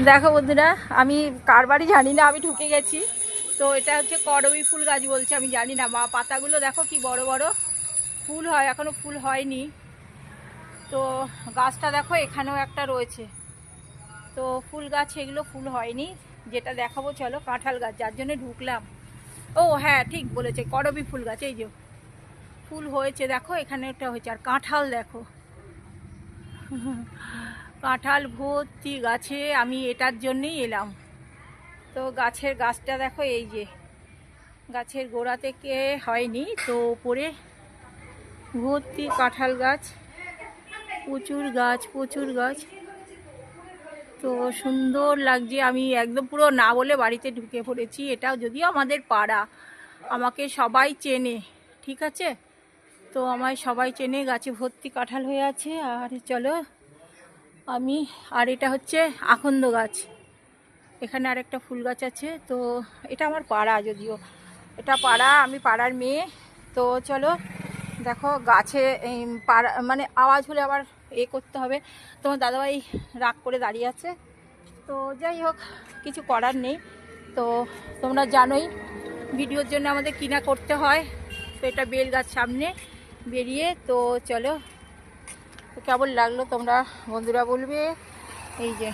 দেখো বন্ধুরা, আমি কার বাড়ি জানি না, আমি ঢুকে গেছি। তো এটা হচ্ছে করবী ফুল গাছ বলছে, আমি জানি না। মা পাতাগুলো দেখো কি বড় বড়, ফুল হয়, এখনো ফুল হয়নি। তো গাছটা দেখো এখানেও একটা রয়েছে, তো ফুল গাছ, এগুলো ফুল হয়নি। যেটা দেখাবো চলো, কাঁঠাল গাছ, যার জন্য ঢুকলাম। ও হ্যাঁ, ঠিক বলেছে, করবী ফুল গাছ। এই যে ফুল হয়েছে দেখো, এখানে একটা হয়েছে। আর কাঁঠাল দেখো, কাঁঠাল ভর্তি গাছে। আমি এটার জন্যই এলাম। তো গাছটা দেখো, এই যে গাছের গোড়া থেকে হয়নি, তো উপরে ভর্তি কাঁঠাল গাছ, প্রচুর গাছ, প্রচুর গাছ। তো সুন্দর লাগছে। আমি একদম পুরো না বলে বাড়িতে ঢুকে পড়েছি। এটাও যদিও আমাদের পাড়া, আমাকে সবাই চেনে, ঠিক আছে। তো আমায় সবাই চেনে, গাছে ভর্তি কাঁঠাল হয়ে আছে। আর চলো আমি, আর এটা হচ্ছে আকন্দ গাছ, এখানে আরেকটা ফুল গাছ আছে। তো এটা আমার পাড়া, যদিও এটা পাড়া, আমি পাড়ার মেয়ে। তো চলো দেখো, গাছে পাড়া মানে আওয়াজ হলে আবার করতে হবে। তোমার দাদাভাই রাগ করে দাঁড়িয়ে আছে। তো যাই হোক, কিছু করার নেই। তো তোমরা জানোই ভিডিওর জন্য আমাদের কিনা করতে হয়। তো এটা বেল গাছ সামনে বেরিয়ে। তো চলো, কেমন লাগলো তোমরা বন্ধুরা বলবে। এই যে